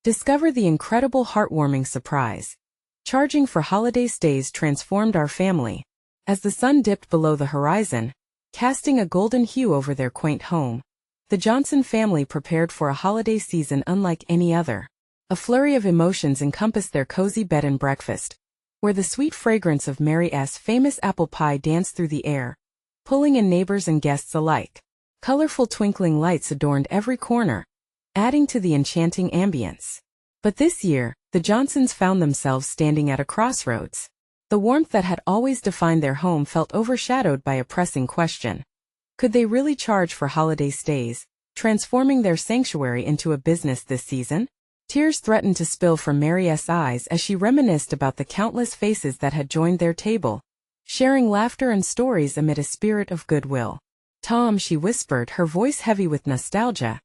Discover the incredible heartwarming surprise. Charging for holiday stays transformed our family. As the sun dipped below the horizon, casting a golden hue over their quaint home, the Johnson family prepared for a holiday season unlike any other. A flurry of emotions encompassed their cozy bed and breakfast, where the sweet fragrance of Mary's famous apple pie danced through the air, pulling in neighbors and guests alike. Colorful twinkling lights adorned every corner, adding to the enchanting ambience. But this year, the Johnsons found themselves standing at a crossroads. The warmth that had always defined their home felt overshadowed by a pressing question. Could they really charge for holiday stays, transforming their sanctuary into a business this season? Tears threatened to spill from Mary's eyes as she reminisced about the countless faces that had joined their table, sharing laughter and stories amid a spirit of goodwill. "Tom," she whispered, her voice heavy with nostalgia,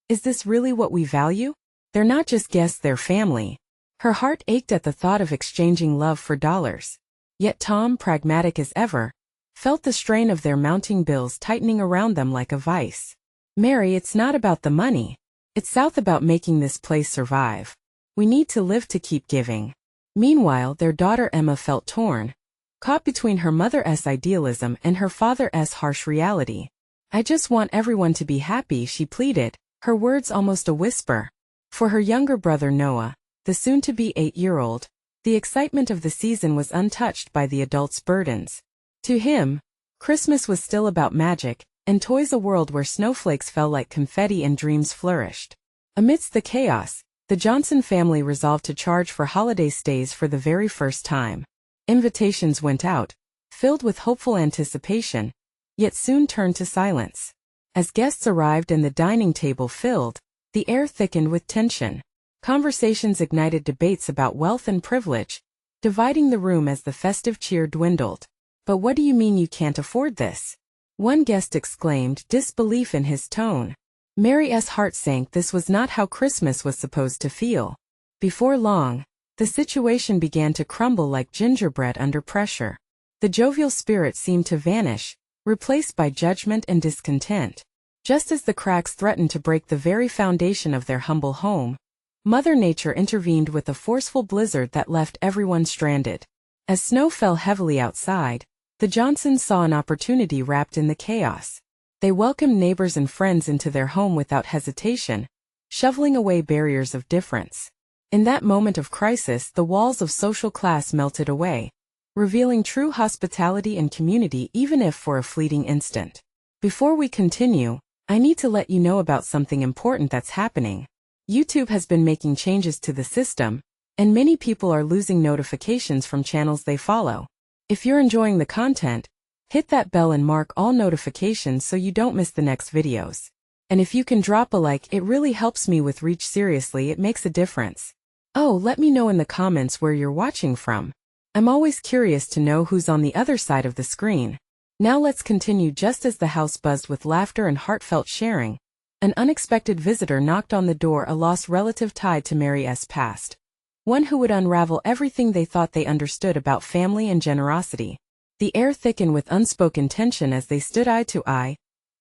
"is this really what we value? They're not just guests, they're family." Her heart ached at the thought of exchanging love for dollars. Yet Tom, pragmatic as ever, felt the strain of their mounting bills tightening around them like a vice. "Mary, it's not about the money. It's about making this place survive. We need to live to keep giving." Meanwhile, their daughter Emma felt torn, caught between her mother's idealism and her father's harsh reality. "I just want everyone to be happy," she pleaded, her words almost a whisper. For her younger brother Noah, the soon-to-be 8-year-old, the excitement of the season was untouched by the adults' burdens. To him, Christmas was still about magic, and toys, a world where snowflakes fell like confetti and dreams flourished. Amidst the chaos, the Johnson family resolved to charge for holiday stays for the very first time. Invitations went out, filled with hopeful anticipation, yet soon turned to silence. As guests arrived and the dining table filled, the air thickened with tension. Conversations ignited debates about wealth and privilege, dividing the room as the festive cheer dwindled. "But what do you mean you can't afford this?" one guest exclaimed, disbelief in his tone. Mary's heart sank. This was not how Christmas was supposed to feel. Before long, the situation began to crumble like gingerbread under pressure. The jovial spirit seemed to vanish, replaced by judgment and discontent. Just as the cracks threatened to break the very foundation of their humble home, Mother Nature intervened with a forceful blizzard that left everyone stranded. As snow fell heavily outside, the Johnsons saw an opportunity wrapped in the chaos. They welcomed neighbors and friends into their home without hesitation, shoveling away barriers of difference. In that moment of crisis, the walls of social class melted away, revealing true hospitality and community, even if for a fleeting instant. Before we continue, I need to let you know about something important that's happening. YouTube has been making changes to the system, and many people are losing notifications from channels they follow. If you're enjoying the content, hit that bell and mark all notifications so you don't miss the next videos. And if you can drop a like, it really helps me with reach. Seriously, it makes a difference. Oh, let me know in the comments where you're watching from. I'm always curious to know who's on the other side of the screen. Now let's continue. Just as the house buzzed with laughter and heartfelt sharing, an unexpected visitor knocked on the door, a lost relative tied to Mary's past. One who would unravel everything they thought they understood about family and generosity. The air thickened with unspoken tension as they stood eye to eye,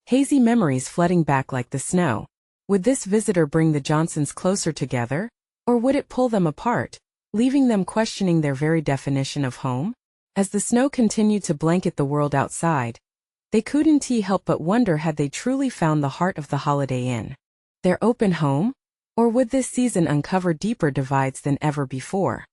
hazy memories flooding back like the snow. Would this visitor bring the Johnsons closer together, or would it pull them apart, leaving them questioning their very definition of home? As the snow continued to blanket the world outside, they couldn't help but wonder, had they truly found the heart of the Holiday Inn, their open home? Or would this season uncover deeper divides than ever before?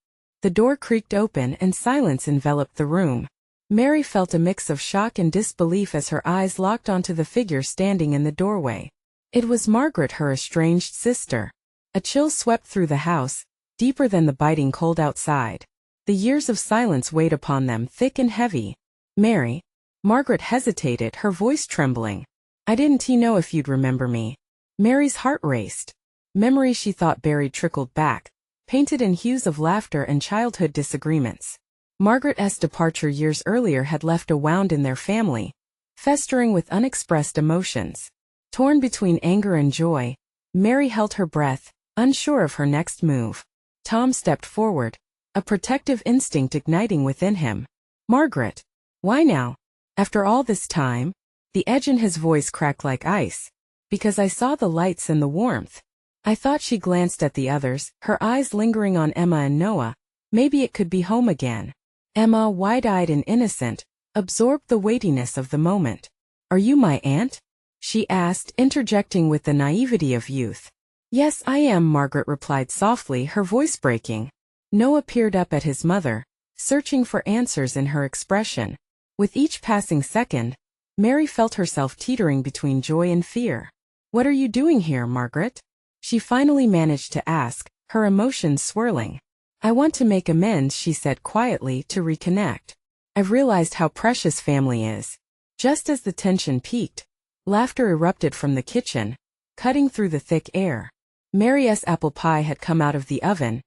The door creaked open and silence enveloped the room. Mary felt a mix of shock and disbelief as her eyes locked onto the figure standing in the doorway. It was Margaret, her estranged sister. A chill swept through the house, deeper than the biting cold outside. The years of silence weighed upon them, thick and heavy. "Mary," Margaret hesitated, her voice trembling. "I didn't know if you'd remember me." Mary's heart raced. Memories she thought buried trickled back, painted in hues of laughter and childhood disagreements. Margaret's departure years earlier had left a wound in their family, festering with unexpressed emotions. Torn between anger and joy, Mary held her breath, unsure of her next move. Tom stepped forward, a protective instinct igniting within him. "Margaret, why now? After all this time?" The edge in his voice cracked like ice. "Because I saw the lights and the warmth. I thought. She glanced at the others, her eyes lingering on Emma and Noah. Maybe it could be home again. Emma, wide-eyed and innocent, absorbed the weightiness of the moment. Are you my aunt? She asked, interjecting with the naivety of youth. Yes, I am, Margaret replied softly, her voice breaking. Noah peered up at his mother, searching for answers in her expression. With each passing second, Mary felt herself teetering between joy and fear. What are you doing here, Margaret? She finally managed to ask, her emotions swirling. I want to make amends, she said quietly, to reconnect. I've realized how precious family is. Just as the tension peaked, laughter erupted from the kitchen, cutting through the thick air. Mary's apple pie had come out of the oven,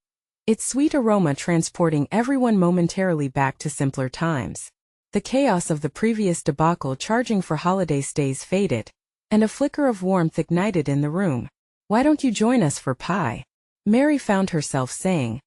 its sweet aroma transporting everyone momentarily back to simpler times. The chaos of the previous debacle charging for holiday stays faded, and a flicker of warmth ignited in the room. Why don't you join us for pie? Mary found herself saying,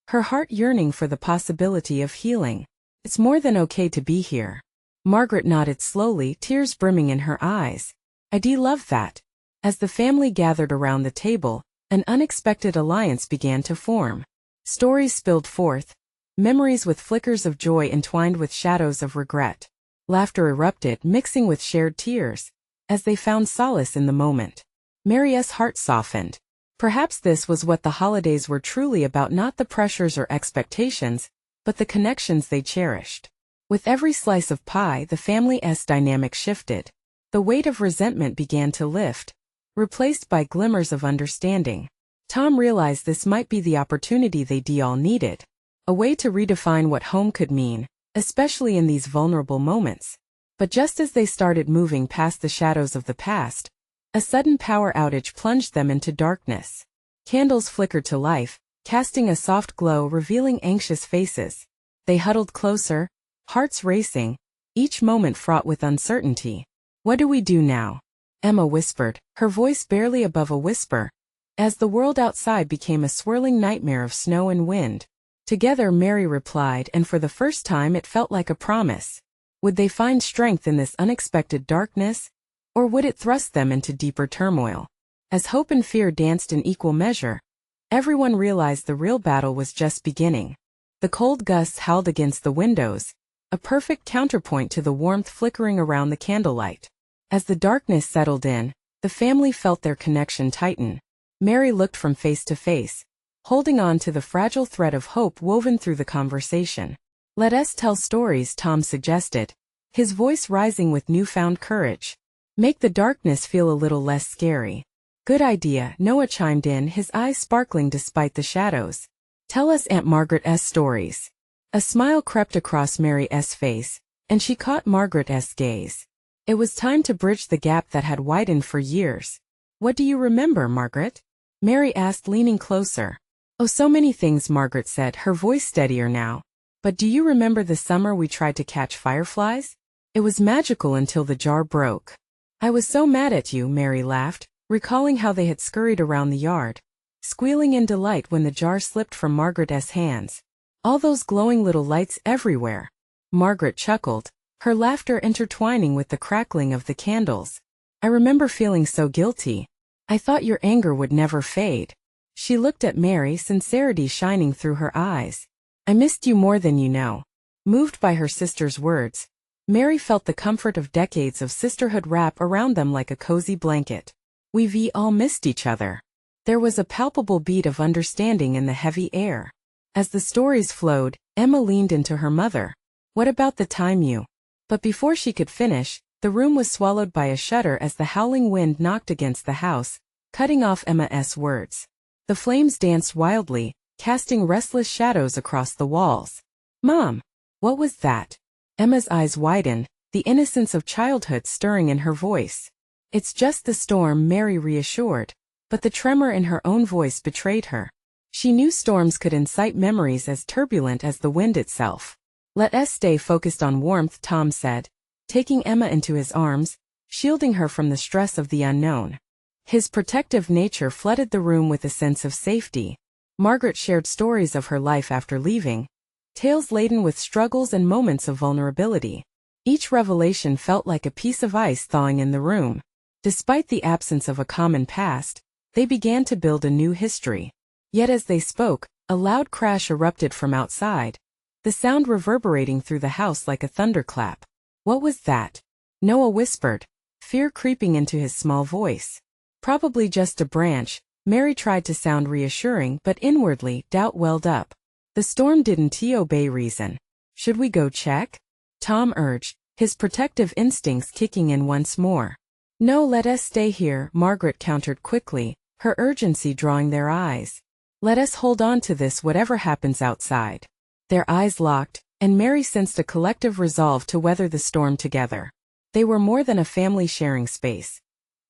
her heart yearning for the possibility of healing. It's more than okay to be here. Margaret nodded slowly, tears brimming in her eyes. I'd love that. As the family gathered around the table, an unexpected alliance began to form. Stories spilled forth, memories with flickers of joy entwined with shadows of regret. Laughter erupted, mixing with shared tears, as they found solace in the moment. Mary's heart softened. Perhaps this was what the holidays were truly about, not the pressures or expectations, but the connections they cherished. With every slice of pie, the family's dynamic shifted. The weight of resentment began to lift, replaced by glimmers of understanding. Tom realized this might be the opportunity they all needed. A way to redefine what home could mean, especially in these vulnerable moments. But just as they started moving past the shadows of the past, a sudden power outage plunged them into darkness. Candles flickered to life, casting a soft glow, revealing anxious faces. They huddled closer, hearts racing, each moment fraught with uncertainty. What do we do now? Emma whispered, her voice barely above a whisper, as the world outside became a swirling nightmare of snow and wind. Together, Mary replied, and for the first time it felt like a promise. Would they find strength in this unexpected darkness? Or would it thrust them into deeper turmoil? As hope and fear danced in equal measure, everyone realized the real battle was just beginning. The cold gusts howled against the windows, a perfect counterpoint to the warmth flickering around the candlelight. As the darkness settled in, the family felt their connection tighten. Mary looked from face to face, holding on to the fragile thread of hope woven through the conversation. Let us tell stories, Tom suggested, his voice rising with newfound courage. Make the darkness feel a little less scary. Good idea, Noah chimed in, his eyes sparkling despite the shadows. Tell us Aunt Margaret's stories. A smile crept across Mary's face, and she caught Margaret's gaze. It was time to bridge the gap that had widened for years. What do you remember, Margaret? Mary asked, leaning closer. Oh, so many things, Margaret said, her voice steadier now. But do you remember the summer we tried to catch fireflies? It was magical until the jar broke. I was so mad at you, Mary laughed, recalling how they had scurried around the yard, squealing in delight when the jar slipped from Margaret's hands. All those glowing little lights everywhere. Margaret chuckled, her laughter intertwining with the crackling of the candles. I remember feeling so guilty. I thought your anger would never fade. She looked at Mary, sincerity shining through her eyes. I missed you more than you know. Moved by her sister's words, Mary felt the comfort of decades of sisterhood wrap around them like a cozy blanket. We've all missed each other. There was a palpable beat of understanding in the heavy air. As the stories flowed, Emma leaned into her mother. What about the time you? But before she could finish, the room was swallowed by a shudder as the howling wind knocked against the house, cutting off Emma's words. The flames danced wildly, casting restless shadows across the walls. Mom! What was that? Emma's eyes widened, the innocence of childhood stirring in her voice. It's just the storm, Mary reassured, but the tremor in her own voice betrayed her. She knew storms could incite memories as turbulent as the wind itself. Let us stay focused on warmth, Tom said, taking Emma into his arms, shielding her from the stress of the unknown. His protective nature flooded the room with a sense of safety. Margaret shared stories of her life after leaving, tales laden with struggles and moments of vulnerability. Each revelation felt like a piece of ice thawing in the room. Despite the absence of a common past, They began to build a new history. Yet as they spoke, a loud crash erupted from outside, the sound reverberating through the house like a thunderclap. What was that? Noah whispered, fear creeping into his small voice. Probably just a branch. Mary tried to sound reassuring, but inwardly, doubt welled up. The storm didn't obey reason. Should we go check? Tom urged, his protective instincts kicking in once more. No, let us stay here, Margaret countered quickly, her urgency drawing their eyes. Let us hold on to this whatever happens outside. Their eyes locked, and Mary sensed a collective resolve to weather the storm together. They were more than a family sharing space.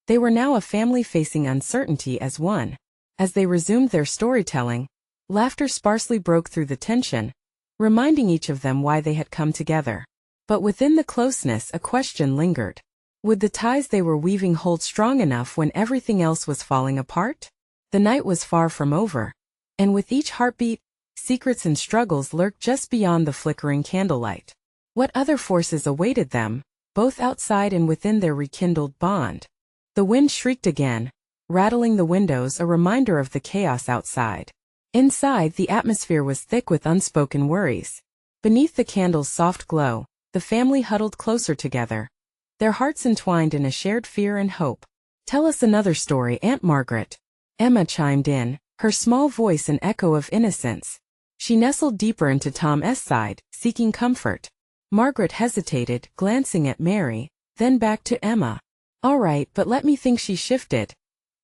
They were now a family facing uncertainty as one. As they resumed their storytelling, laughter sparsely broke through the tension, reminding each of them why they had come together. But within the closeness, a question lingered. Would the ties they were weaving hold strong enough when everything else was falling apart? The night was far from over, and with each heartbeat, secrets and struggles lurked just beyond the flickering candlelight. What other forces awaited them, both outside and within their rekindled bond? The wind shrieked again, rattling the windows, a reminder of the chaos outside. Inside, the atmosphere was thick with unspoken worries. Beneath the candle's soft glow, the family huddled closer together, their hearts entwined in a shared fear and hope. Tell us another story, Aunt Margaret. Emma chimed in, her small voice an echo of innocence. She nestled deeper into Tom's side, seeking comfort. Margaret hesitated, glancing at Mary, then back to Emma. All right, but let me think, she shifted,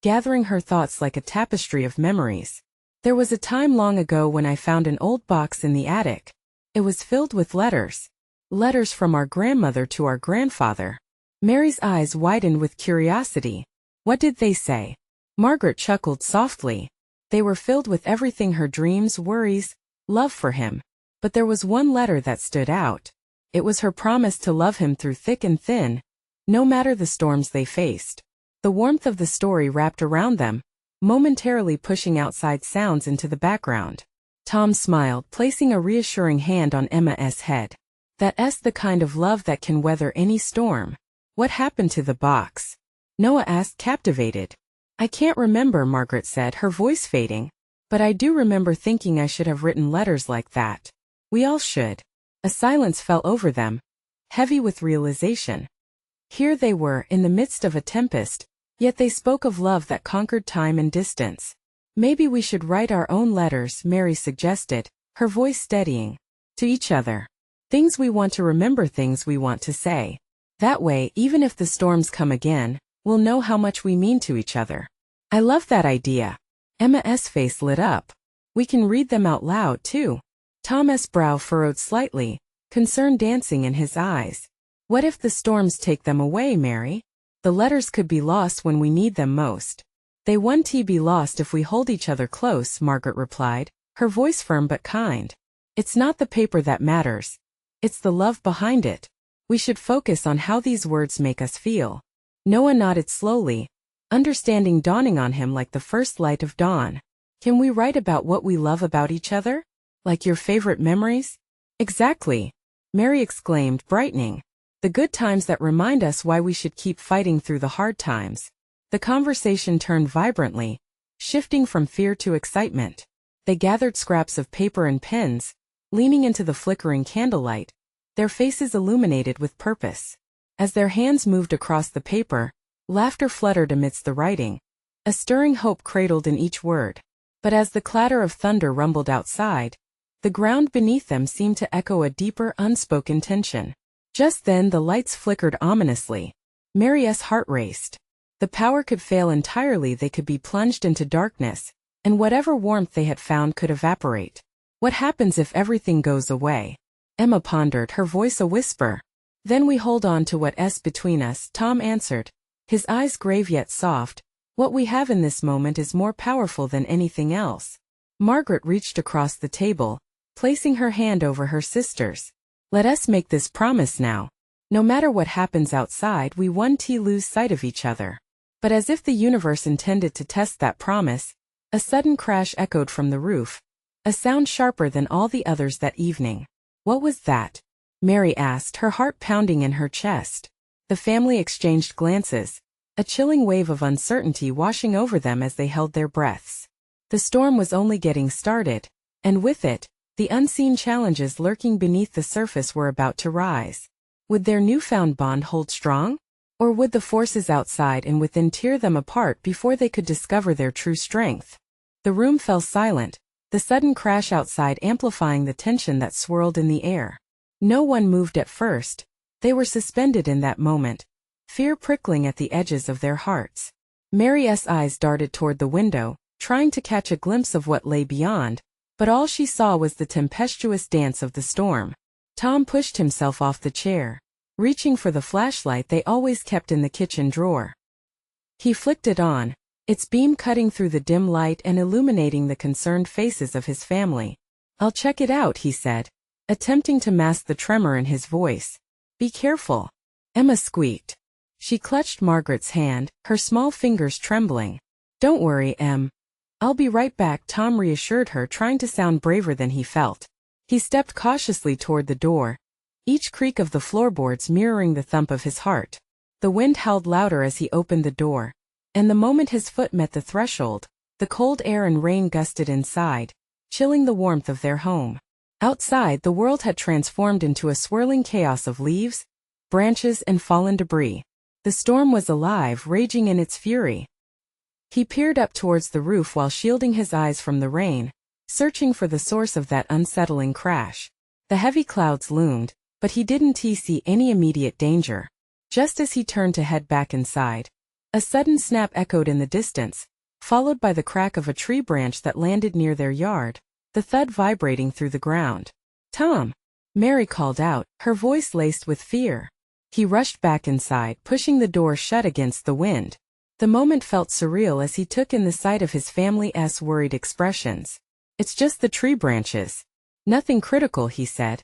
gathering her thoughts like a tapestry of memories. There was a time long ago when I found an old box in the attic. It was filled with letters. Letters from our grandmother to our grandfather. Mary's eyes widened with curiosity. What did they say? Margaret chuckled softly. They were filled with everything: her dreams, worries, love for him. But there was one letter that stood out. It was her promise to love him through thick and thin, no matter the storms they faced. The warmth of the story wrapped around them, momentarily pushing outside sounds into the background. Tom smiled, placing a reassuring hand on Emma's head. That's the kind of love that can weather any storm. What happened to the box? Noah asked, captivated. I can't remember, Margaret said, her voice fading. But I do remember thinking I should have written letters like that. We all should. A silence fell over them, heavy with realization. Here they were, in the midst of a tempest, yet they spoke of love that conquered time and distance. Maybe we should write our own letters, Mary suggested, her voice steadying. To each other. Things we want to remember, things we want to say. That way, even if the storms come again, we'll know how much we mean to each other. I love that idea. Emma's face lit up. We can read them out loud, too. Tom's brow furrowed slightly, concern dancing in his eyes. What if the storms take them away, Mary? The letters could be lost when we need them most. They won't be lost if we hold each other close, Margaret replied, her voice firm but kind. It's not the paper that matters. It's the love behind it. We should focus on how these words make us feel. Noah nodded slowly, understanding dawning on him like the first light of dawn. Can we write about what we love about each other? Like your favorite memories? Exactly, Mary exclaimed, brightening. The good times that remind us why we should keep fighting through the hard times. The conversation turned vibrantly, shifting from fear to excitement. They gathered scraps of paper and pens, leaning into the flickering candlelight, their faces illuminated with purpose. As their hands moved across the paper, laughter fluttered amidst the writing, a stirring hope cradled in each word. But as the clatter of thunder rumbled outside, the ground beneath them seemed to echo a deeper, unspoken tension. Just then the lights flickered ominously. Mary's heart raced. The power could fail entirely, they could be plunged into darkness, and whatever warmth they had found could evaporate. What happens if everything goes away? Emma pondered, her voice a whisper. Then we hold on to what's between us, Tom answered, his eyes grave yet soft. What we have in this moment is more powerful than anything else. Margaret reached across the table, placing her hand over her sister's. Let us make this promise now. No matter what happens outside, we won't lose sight of each other. But as if the universe intended to test that promise, a sudden crash echoed from the roof, a sound sharper than all the others that evening. What was that? Mary asked, her heart pounding in her chest. The family exchanged glances, a chilling wave of uncertainty washing over them as they held their breaths. The storm was only getting started, and with it, the unseen challenges lurking beneath the surface were about to rise. Would their newfound bond hold strong? Or would the forces outside and within tear them apart before they could discover their true strength? The room fell silent, the sudden crash outside amplifying the tension that swirled in the air. No one moved at first. They were suspended in that moment, fear prickling at the edges of their hearts. Mary's eyes darted toward the window, trying to catch a glimpse of what lay beyond, but all she saw was the tempestuous dance of the storm. Tom pushed himself off the chair, reaching for the flashlight they always kept in the kitchen drawer. He flicked it on, its beam cutting through the dim light and illuminating the concerned faces of his family. "I'll check it out," he said, attempting to mask the tremor in his voice. "Be careful," Emma squeaked. She clutched Margaret's hand, her small fingers trembling. "Don't worry, Em. I'll be right back," Tom reassured her, trying to sound braver than he felt. He stepped cautiously toward the door, each creak of the floorboards mirroring the thump of his heart. The wind howled louder as he opened the door, and the moment his foot met the threshold, the cold air and rain gusted inside, chilling the warmth of their home. Outside, the world had transformed into a swirling chaos of leaves, branches, and fallen debris. The storm was alive, raging in its fury. He peered up towards the roof while shielding his eyes from the rain, searching for the source of that unsettling crash. The heavy clouds loomed, but he didn't see any immediate danger. Just as he turned to head back inside, a sudden snap echoed in the distance, followed by the crack of a tree branch that landed near their yard, the thud vibrating through the ground. "Tom!" Mary called out, her voice laced with fear. He rushed back inside, pushing the door shut against the wind. The moment felt surreal as he took in the sight of his family's worried expressions. "It's just the tree branches. Nothing critical," he said,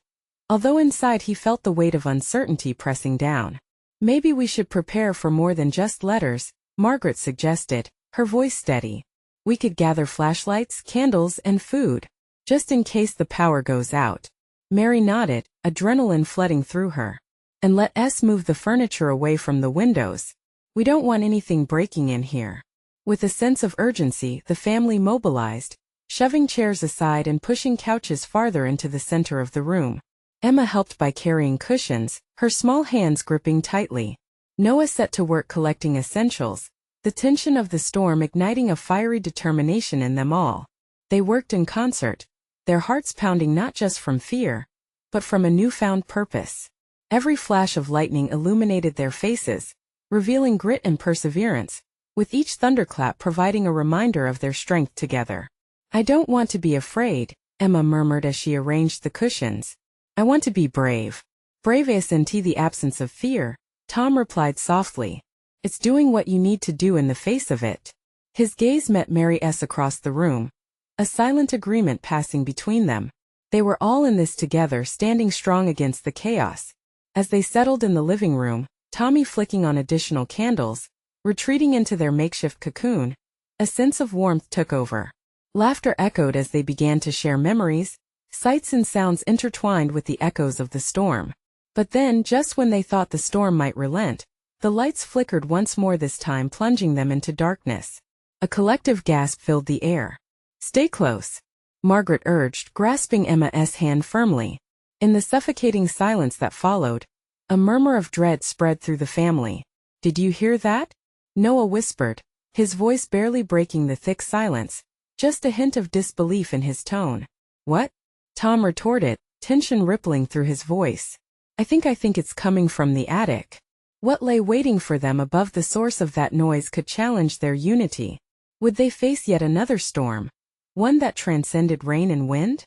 although inside he felt the weight of uncertainty pressing down. "Maybe we should prepare for more than just letters," Margaret suggested, her voice steady. "We could gather flashlights, candles, and food, just in case the power goes out." Mary nodded, adrenaline flooding through her. "And let us move the furniture away from the windows. We don't want anything breaking in here." With a sense of urgency, the family mobilized, shoving chairs aside and pushing couches farther into the center of the room. Emma helped by carrying cushions, her small hands gripping tightly. Noah set to work collecting essentials, the tension of the storm igniting a fiery determination in them all. They worked in concert, their hearts pounding not just from fear, but from a newfound purpose. Every flash of lightning illuminated their faces, revealing grit and perseverance, with each thunderclap providing a reminder of their strength together. "I don't want to be afraid," Emma murmured as she arranged the cushions. "I want to be brave." "Brave isn't the absence of fear," Tom replied softly. "It's doing what you need to do in the face of it." His gaze met Mary's across the room, a silent agreement passing between them. They were all in this together, standing strong against the chaos. As they settled in the living room, Tommy flicking on additional candles, retreating into their makeshift cocoon, a sense of warmth took over. Laughter echoed as they began to share memories, sights and sounds intertwined with the echoes of the storm. But then, just when they thought the storm might relent, the lights flickered once more, this time plunging them into darkness. A collective gasp filled the air. "Stay close," Margaret urged, grasping Emma's hand firmly. In the suffocating silence that followed, a murmur of dread spread through the family. "Did you hear that?" Noah whispered, his voice barely breaking the thick silence, just a hint of disbelief in his tone. "What?" Tom retorted, tension rippling through his voice. I think it's coming from the attic." What lay waiting for them above the source of that noise could challenge their unity. Would they face yet another storm? One that transcended rain and wind?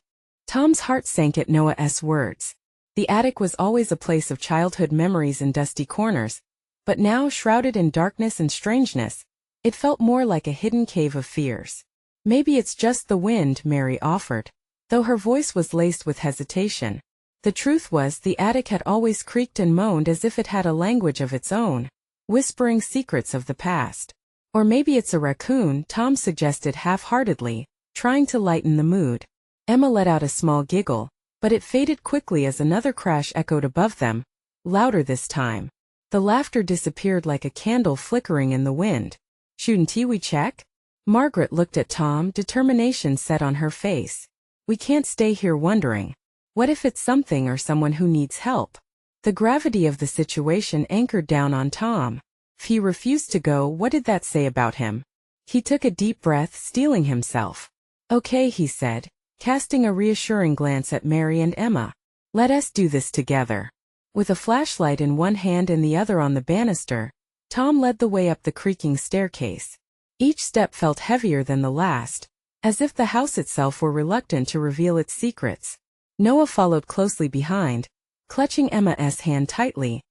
Tom's heart sank at Noah's words. The attic was always a place of childhood memories and dusty corners, but now, shrouded in darkness and strangeness, it felt more like a hidden cave of fears. "Maybe it's just the wind," Mary offered, though her voice was laced with hesitation. The truth was, the attic had always creaked and moaned as if it had a language of its own, whispering secrets of the past. "Or maybe it's a raccoon," Tom suggested half-heartedly, trying to lighten the mood. Emma let out a small giggle, but it faded quickly as another crash echoed above them, louder this time. The laughter disappeared like a candle flickering in the wind. Shouldn't we check? Margaret looked at Tom, determination set on her face. We can't stay here wondering. What if it's something or someone who needs help? The gravity of the situation anchored down on Tom. If he refused to go, what did that say about him? He took a deep breath, steeling himself. Okay, he said, casting a reassuring glance at Mary and Emma. Let us do this together. With a flashlight in one hand and the other on the banister, Tom led the way up the creaking staircase. Each step felt heavier than the last, as if the house itself were reluctant to reveal its secrets. Noah followed closely behind, clutching Emma's hand tightly,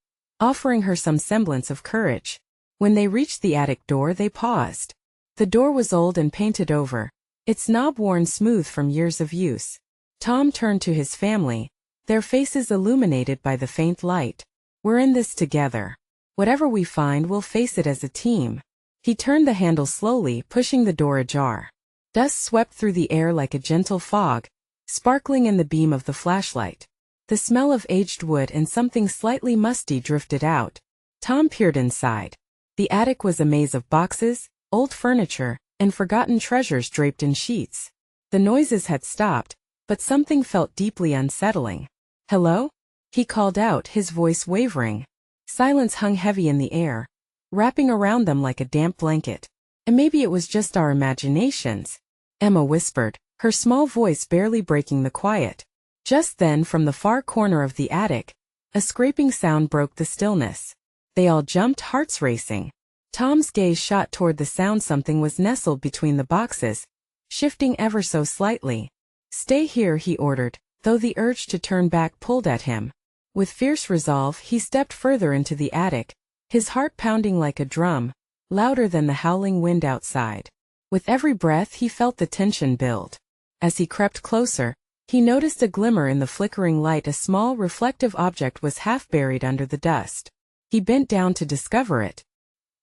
offering her some semblance of courage. When they reached the attic door, they paused. The door was old and painted over, its knob worn smooth from years of use. Tom turned to his family, their faces illuminated by the faint light. We're in this together. Whatever we find, we'll face it as a team. He turned the handle slowly, pushing the door ajar. Dust swept through the air like a gentle fog, sparkling in the beam of the flashlight. The smell of aged wood and something slightly musty drifted out. Tom peered inside. The attic was a maze of boxes, old furniture, and forgotten treasures draped in sheets. The noises had stopped, but something felt deeply unsettling. Hello? He called out, his voice wavering. Silence hung heavy in the air, wrapping around them like a damp blanket. And maybe it was just our imaginations, Emma whispered, her small voice barely breaking the quiet. Just then, from the far corner of the attic, a scraping sound broke the stillness. They all jumped, hearts racing. Tom's gaze shot toward the sound. Something was nestled between the boxes, shifting ever so slightly. Stay here, he ordered, though the urge to turn back pulled at him. With fierce resolve, he stepped further into the attic, his heart pounding like a drum, louder than the howling wind outside. With every breath, he felt the tension build. As he crept closer, he noticed a glimmer in the flickering light. A small reflective object was half buried under the dust. He bent down to discover it.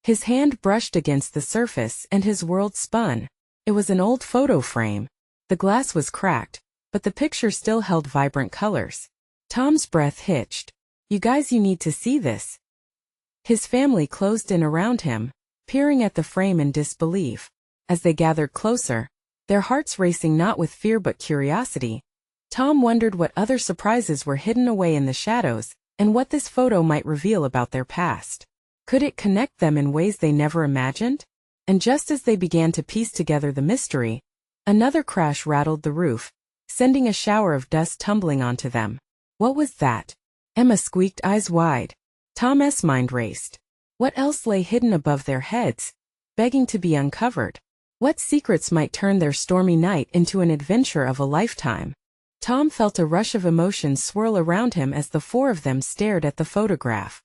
His hand brushed against the surface and his world spun. It was an old photo frame. The glass was cracked, but the picture still held vibrant colors. Tom's breath hitched. You guys, you need to see this. His family closed in around him, peering at the frame in disbelief. As they gathered closer, their hearts racing not with fear but curiosity, Tom wondered what other surprises were hidden away in the shadows, and what this photo might reveal about their past. Could it connect them in ways they never imagined? And just as they began to piece together the mystery, another crash rattled the roof, sending a shower of dust tumbling onto them. What was that? Emma squeaked, eyes wide. Tom's mind raced. What else lay hidden above their heads, begging to be uncovered? What secrets might turn their stormy night into an adventure of a lifetime? Tom felt a rush of emotions swirl around him as the four of them stared at the photograph.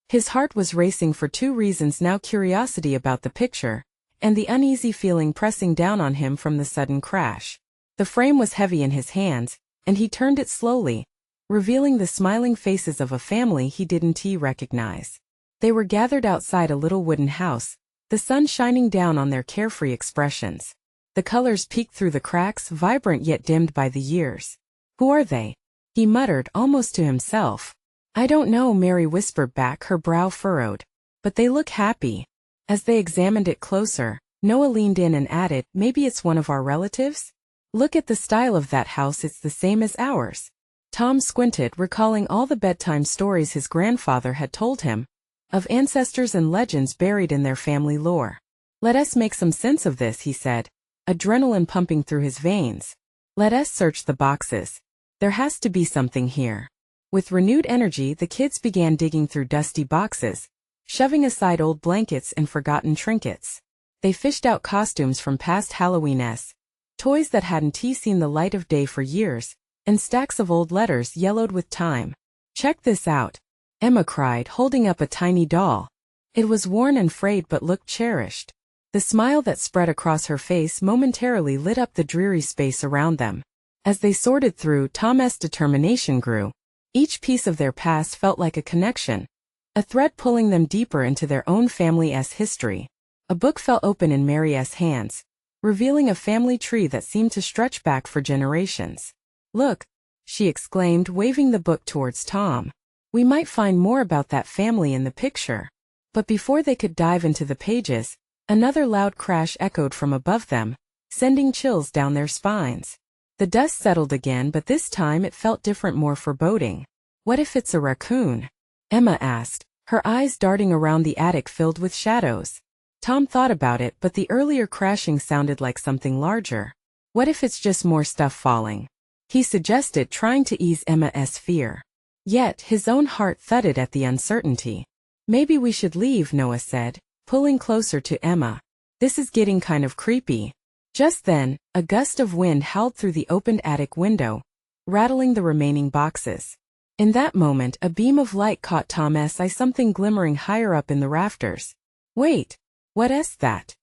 His heart was racing for two reasons now: curiosity about the picture, and the uneasy feeling pressing down on him from the sudden crash. The frame was heavy in his hands, and he turned it slowly, revealing the smiling faces of a family he didn't recognize. They were gathered outside a little wooden house, the sun shining down on their carefree expressions. The colors peeked through the cracks, vibrant yet dimmed by the years. Who are they? He muttered, almost to himself. I don't know, Mary whispered back, her brow furrowed. But they look happy. As they examined it closer, Noah leaned in and added, maybe it's one of our relatives? Look at the style of that house, it's the same as ours. Tom squinted, recalling all the bedtime stories his grandfather had told him, of ancestors and legends buried in their family lore. Let us make some sense of this, he said, adrenaline pumping through his veins. Let us search the boxes. There has to be something here. With renewed energy, the kids began digging through dusty boxes, shoving aside old blankets and forgotten trinkets. They fished out costumes from past Halloween's, toys that hadn't seen the light of day for years, and stacks of old letters yellowed with time. Check this out, Emma cried, holding up a tiny doll. It was worn and frayed but looked cherished. The smile that spread across her face momentarily lit up the dreary space around them. As they sorted through, Tom's determination grew. Each piece of their past felt like a connection, a thread pulling them deeper into their own family's history. A book fell open in Mary's hands, revealing a family tree that seemed to stretch back for generations. Look, she exclaimed, waving the book towards Tom. We might find more about that family in the picture. But before they could dive into the pages, another loud crash echoed from above them, sending chills down their spines. The dust settled again, but this time it felt different, more foreboding. What if it's a raccoon? Emma asked, her eyes darting around the attic filled with shadows. Tom thought about it, but the earlier crashing sounded like something larger. What if it's just more stuff falling? He suggested, trying to ease Emma's fear. Yet, his own heart thudded at the uncertainty. Maybe we should leave, Noah said, pulling closer to Emma. This is getting kind of creepy. Just then, a gust of wind howled through the opened attic window, rattling the remaining boxes. In that moment, a beam of light caught Tom's eye, something glimmering higher up in the rafters. Wait, what's that?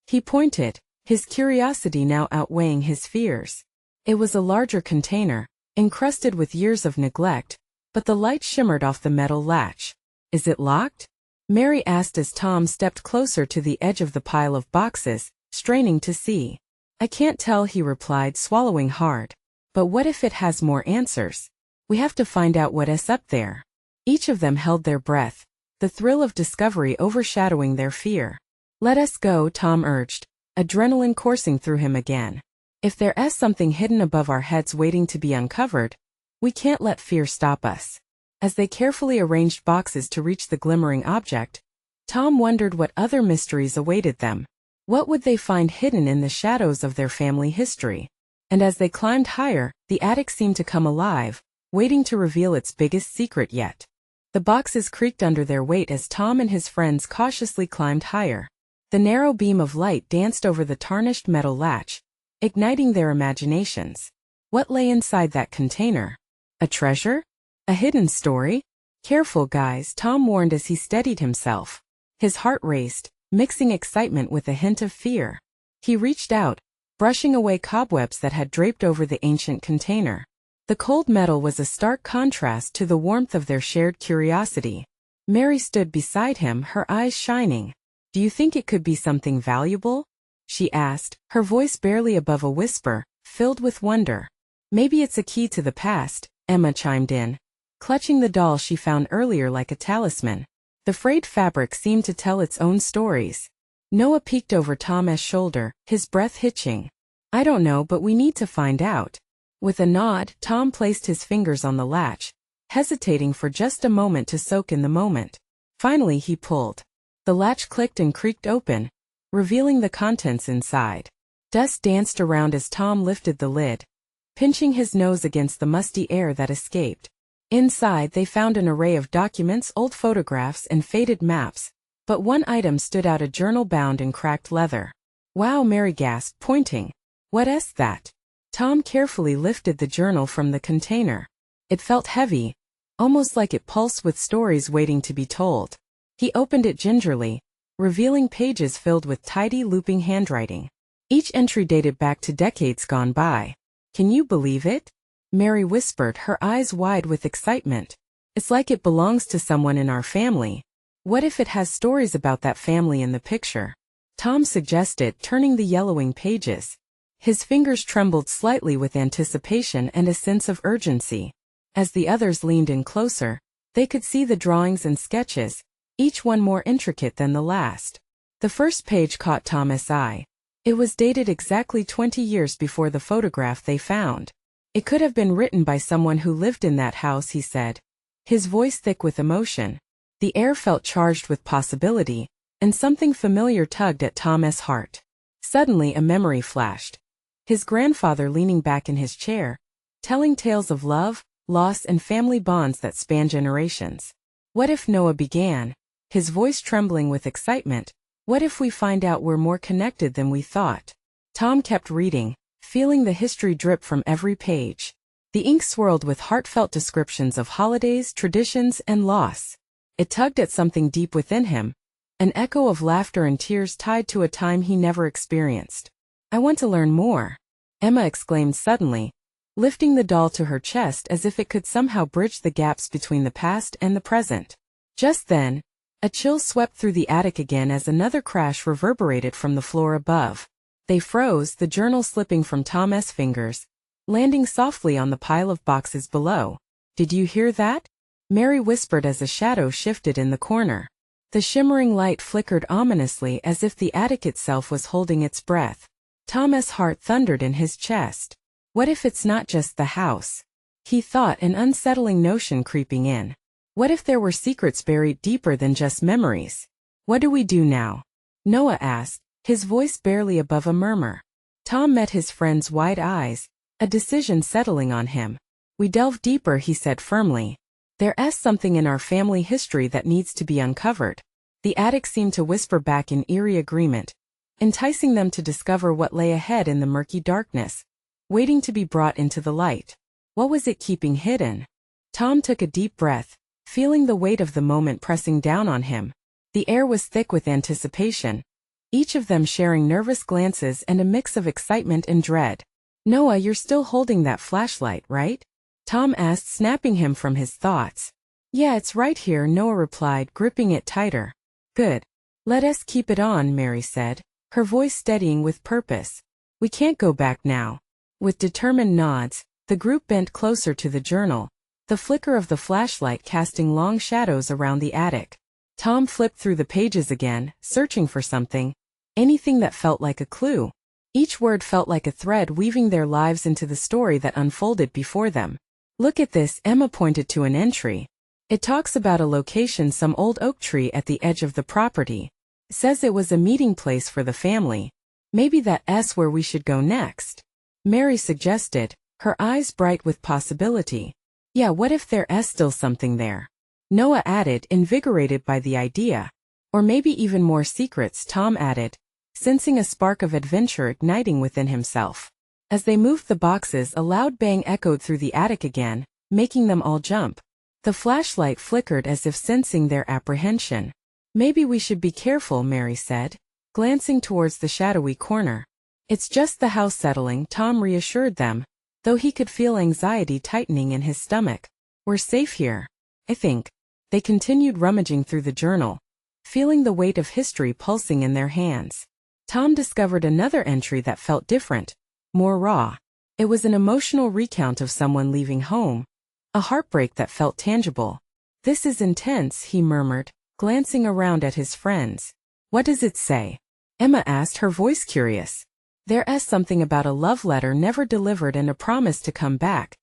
He pointed, his curiosity now outweighing his fears. It was a larger container, encrusted with years of neglect, but the light shimmered off the metal latch. Is it locked? Mary asked as Tom stepped closer to the edge of the pile of boxes, straining to see. I can't tell, he replied, swallowing hard. But what if it has more answers? We have to find out what's up there. Each of them held their breath, the thrill of discovery overshadowing their fear. Let us go, Tom urged, adrenaline coursing through him again. If there's something hidden above our heads waiting to be uncovered, we can't let fear stop us. As they carefully arranged boxes to reach the glimmering object, Tom wondered what other mysteries awaited them. What would they find hidden in the shadows of their family history? And as they climbed higher, the attic seemed to come alive, waiting to reveal its biggest secret yet. The boxes creaked under their weight as Tom and his friends cautiously climbed higher. The narrow beam of light danced over the tarnished metal latch, igniting their imaginations. What lay inside that container? A treasure? A hidden story? Careful, guys, Tom warned as he steadied himself. His heart raced, mixing excitement with a hint of fear. He reached out, brushing away cobwebs that had draped over the ancient container. The cold metal was a stark contrast to the warmth of their shared curiosity. Mary stood beside him, her eyes shining. Do you think it could be something valuable? She asked, her voice barely above a whisper, filled with wonder. Maybe it's a key to the past, Emma chimed in, clutching the doll she found earlier like a talisman. The frayed fabric seemed to tell its own stories. Noah peeked over Tom's shoulder, his breath hitching. I don't know, but we need to find out. With a nod, Tom placed his fingers on the latch, hesitating for just a moment to soak in the moment. Finally he pulled. The latch clicked and creaked open, revealing the contents inside. Dust danced around as Tom lifted the lid, pinching his nose against the musty air that escaped. Inside they found an array of documents, old photographs, and faded maps, but one item stood out, a journal bound in cracked leather. Wow, Mary gasped, pointing. What's that? Tom carefully lifted the journal from the container. It felt heavy, almost like it pulsed with stories waiting to be told. He opened it gingerly, revealing pages filled with tidy, looping handwriting. Each entry dated back to decades gone by. Can you believe it? Mary whispered, her eyes wide with excitement. It's like it belongs to someone in our family. What if it has stories about that family in the picture? Tom suggested, turning the yellowing pages. His fingers trembled slightly with anticipation and a sense of urgency. As the others leaned in closer, they could see the drawings and sketches, each one more intricate than the last. The first page caught Tom's eye. It was dated exactly 20 years before the photograph they found. It could have been written by someone who lived in that house, he said, his voice thick with emotion. The air felt charged with possibility, and something familiar tugged at Tom's heart. Suddenly a memory flashed. His grandfather leaning back in his chair, telling tales of love, loss, and family bonds that span generations. What if, Noah began, his voice trembling with excitement, what if we find out we're more connected than we thought? Tom kept reading, feeling the history drip from every page. The ink swirled with heartfelt descriptions of holidays, traditions, and loss. It tugged at something deep within him, an echo of laughter and tears tied to a time he never experienced. I want to learn more, Emma exclaimed suddenly, lifting the doll to her chest as if it could somehow bridge the gaps between the past and the present. Just then, a chill swept through the attic again as another crash reverberated from the floor above. They froze, the journal slipping from Tom's fingers, landing softly on the pile of boxes below. Did you hear that? Mary whispered as a shadow shifted in the corner. The shimmering light flickered ominously as if the attic itself was holding its breath. Tom's heart thundered in his chest. What if it's not just the house? He thought, an unsettling notion creeping in. What if there were secrets buried deeper than just memories? What do we do now? Noah asked, his voice barely above a murmur. Tom met his friend's wide eyes, a decision settling on him. We delve deeper, he said firmly. There's something in our family history that needs to be uncovered. The attic seemed to whisper back in eerie agreement, enticing them to discover what lay ahead in the murky darkness, waiting to be brought into the light. What was it keeping hidden? Tom took a deep breath, feeling the weight of the moment pressing down on him. The air was thick with anticipation, each of them sharing nervous glances and a mix of excitement and dread. Noah, you're still holding that flashlight, right? Tom asked, snapping him from his thoughts. Yeah, it's right here, Noah replied, gripping it tighter. Good. Let us keep it on, Mary said, her voice steadying with purpose. We can't go back now. With determined nods, the group bent closer to the journal, the flicker of the flashlight casting long shadows around the attic. Tom flipped through the pages again, searching for something, anything that felt like a clue. Each word felt like a thread weaving their lives into the story that unfolded before them. Look at this, Emma pointed to an entry. It talks about a location, some old oak tree at the edge of the property. Says it was a meeting place for the family. Maybe that's where we should go next. Mary suggested, her eyes bright with possibility. Yeah, what if there's still something there? Noah added, invigorated by the idea. Or maybe even more secrets, Tom added, sensing a spark of adventure igniting within himself. As they moved the boxes, a loud bang echoed through the attic again, making them all jump. The flashlight flickered as if sensing their apprehension. Maybe we should be careful, Mary said, glancing towards the shadowy corner. It's just the house settling, Tom reassured them, though he could feel anxiety tightening in his stomach. We're safe here, I think. They continued rummaging through the journal, feeling the weight of history pulsing in their hands. Tom discovered another entry that felt different, more raw. It was an emotional recount of someone leaving home, a heartbreak that felt tangible. This is intense, he murmured, glancing around at his friends. What does it say? Emma asked, her voice curious. There's something about a love letter never delivered and a promise to come back.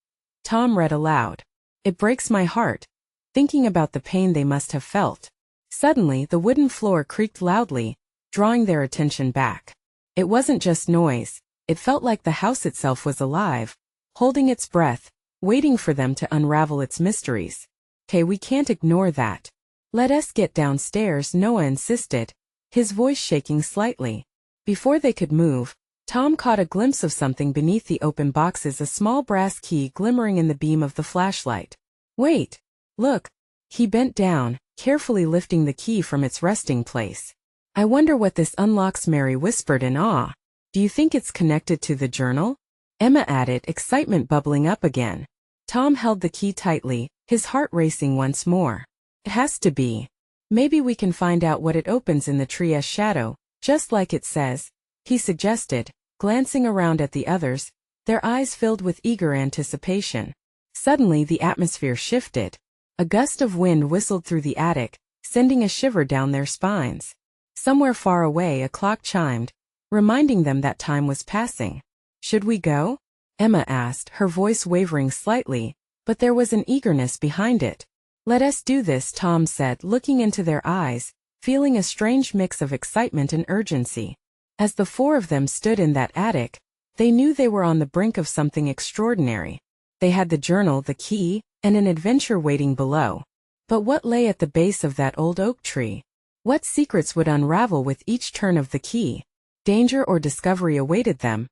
Tom read aloud. It breaks my heart, thinking about the pain they must have felt. Suddenly, the wooden floor creaked loudly, drawing their attention back. It wasn't just noise. It felt like the house itself was alive, holding its breath, waiting for them to unravel its mysteries. Okay, we can't ignore that. Let us get downstairs, Noah insisted, his voice shaking slightly. Before they could move, Tom caught a glimpse of something beneath the open boxes, a small brass key glimmering in the beam of the flashlight. Wait! Look! He bent down, carefully lifting the key from its resting place. I wonder what this unlocks, Mary whispered in awe. Do you think it's connected to the journal? Emma added, excitement bubbling up again. Tom held the key tightly, his heart racing once more. It has to be. Maybe we can find out what it opens in the tree's shadow, just like it says, he suggested, glancing around at the others, their eyes filled with eager anticipation. Suddenly the atmosphere shifted. A gust of wind whistled through the attic, sending a shiver down their spines. Somewhere far away a clock chimed, reminding them that time was passing. Should we go? Emma asked, her voice wavering slightly, but there was an eagerness behind it. Let us do this, Tom said, looking into their eyes, feeling a strange mix of excitement and urgency. As the four of them stood in that attic, they knew they were on the brink of something extraordinary. They had the journal, the key, and an adventure waiting below. But what lay at the base of that old oak tree? What secrets would unravel with each turn of the key? Danger or discovery awaited them,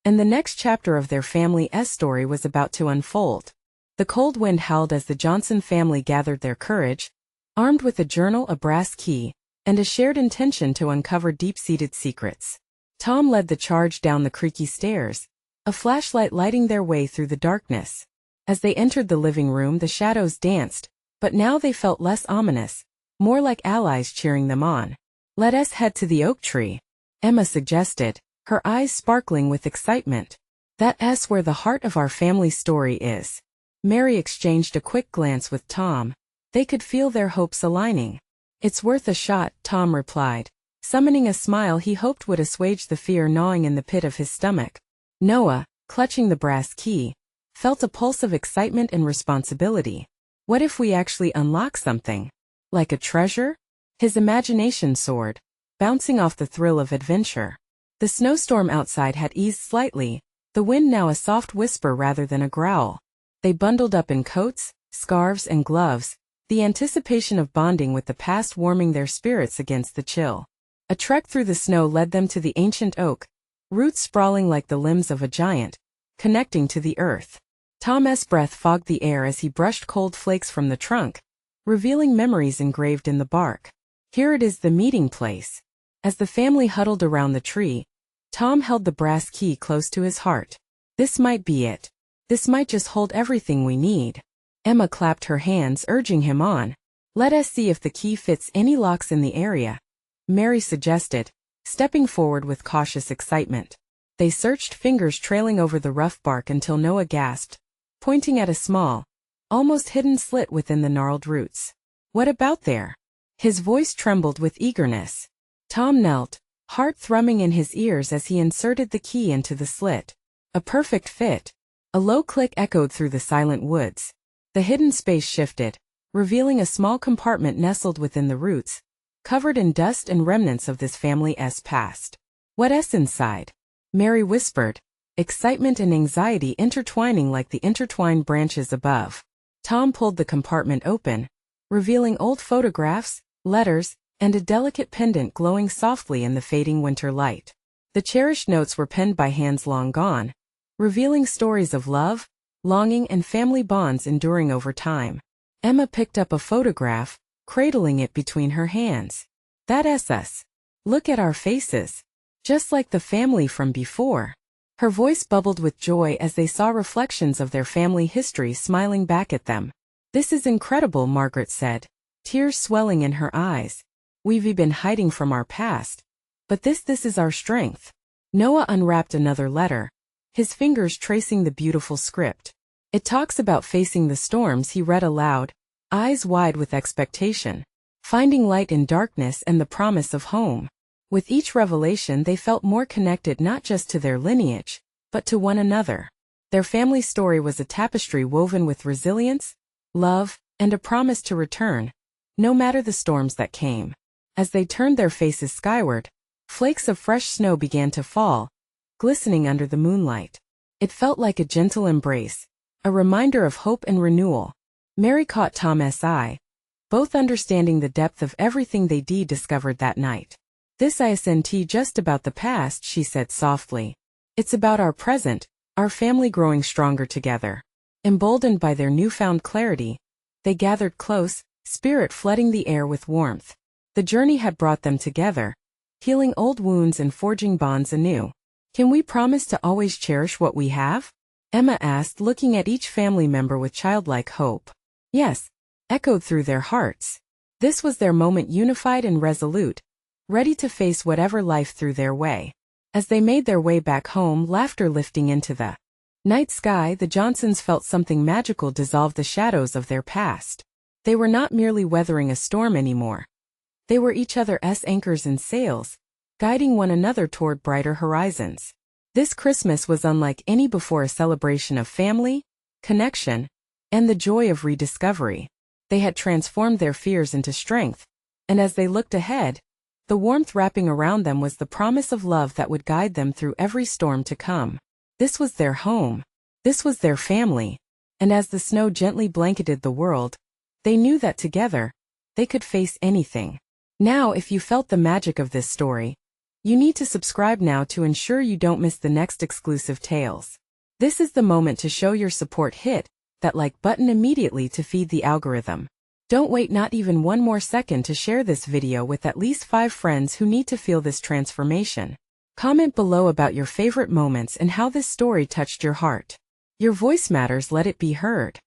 and the next chapter of their family's story was about to unfold. The cold wind howled as the Johnson family gathered their courage, armed with a journal, a brass key, and a shared intention to uncover deep-seated secrets. Tom led the charge down the creaky stairs, a flashlight lighting their way through the darkness. As they entered the living room, the shadows danced, but now they felt less ominous, more like allies cheering them on. Let us head to the oak tree, Emma suggested, her eyes sparkling with excitement. That's where the heart of our family story is. Mary exchanged a quick glance with Tom, They could feel their hopes aligning. "It's worth a shot," Tom replied, summoning a smile he hoped would assuage the fear gnawing in the pit of his stomach. Noah, clutching the brass key, felt a pulse of excitement and responsibility. What if we actually unlock something? Like a treasure? His imagination soared, bouncing off the thrill of adventure. The snowstorm outside had eased slightly, the wind now a soft whisper rather than a growl. They bundled up in coats, scarves, and gloves, the anticipation of bonding with the past warming their spirits against the chill. A trek through the snow led them to the ancient oak, roots sprawling like the limbs of a giant, connecting to the earth. Tom's breath fogged the air as he brushed cold flakes from the trunk, revealing memories engraved in the bark. Here it is, the meeting place. As the family huddled around the tree, Tom held the brass key close to his heart. This might be it. This might just hold everything we need. Emma clapped her hands, urging him on. "Let us see if the key fits any locks in the area," Mary suggested, stepping forward with cautious excitement. They searched, fingers trailing over the rough bark until Noah gasped, pointing at a small, almost hidden slit within the gnarled roots. "What about there?" His voice trembled with eagerness. Tom knelt, heart thrumming in his ears as he inserted the key into the slit. A perfect fit. A low click echoed through the silent woods. The hidden space shifted, revealing a small compartment nestled within the roots, covered in dust and remnants of this family's past. "What's inside?" Mary whispered, excitement and anxiety intertwining like the intertwined branches above. Tom pulled the compartment open, revealing old photographs, letters, and a delicate pendant glowing softly in the fading winter light. The cherished notes were penned by hands long gone, revealing stories of love, longing, and family bonds enduring over time. Emma picked up a photograph, cradling it between her hands. "That's us. Look at our faces. Just like the family from before." Her voice bubbled with joy as they saw reflections of their family history smiling back at them. "This is incredible," Margaret said, tears swelling in her eyes. "We've been hiding from our past. But this is our strength." Noah unwrapped another letter, his fingers tracing the beautiful script. "It talks about facing the storms," he read aloud, eyes wide with expectation, "finding light in darkness and the promise of home." With each revelation they felt more connected not just to their lineage, but to one another. Their family story was a tapestry woven with resilience, love, and a promise to return, no matter the storms that came. As they turned their faces skyward, flakes of fresh snow began to fall, glistening under the moonlight. It felt like a gentle embrace, a reminder of hope and renewal. Mary caught Tom's eye, both understanding the depth of everything they'd discovered that night. "This isn't just about the past," she said softly. "It's about our present, our family growing stronger together." Emboldened by their newfound clarity, they gathered close, spirit flooding the air with warmth. The journey had brought them together, healing old wounds and forging bonds anew. "Can we promise to always cherish what we have?" Emma asked, looking at each family member with childlike hope. "Yes," echoed through their hearts. This was their moment, unified and resolute, ready to face whatever life threw their way. As they made their way back home, laughter lifting into the night sky, the Johnsons felt something magical dissolve the shadows of their past. They were not merely weathering a storm anymore. They were each other's anchors and sails, guiding one another toward brighter horizons. This Christmas was unlike any before, a celebration of family, connection, and the joy of rediscovery. They had transformed their fears into strength, and as they looked ahead, the warmth wrapping around them was the promise of love that would guide them through every storm to come. This was their home. This was their family. And as the snow gently blanketed the world, they knew that together, they could face anything. Now, if you felt the magic of this story, you need to subscribe now to ensure you don't miss the next exclusive tales. This is the moment to show your support. Hit that like button immediately to feed the algorithm. Don't wait not even one more second to share this video with at least 5 friends who need to feel this transformation. Comment below about your favorite moments and how this story touched your heart. Your voice matters, let it be heard.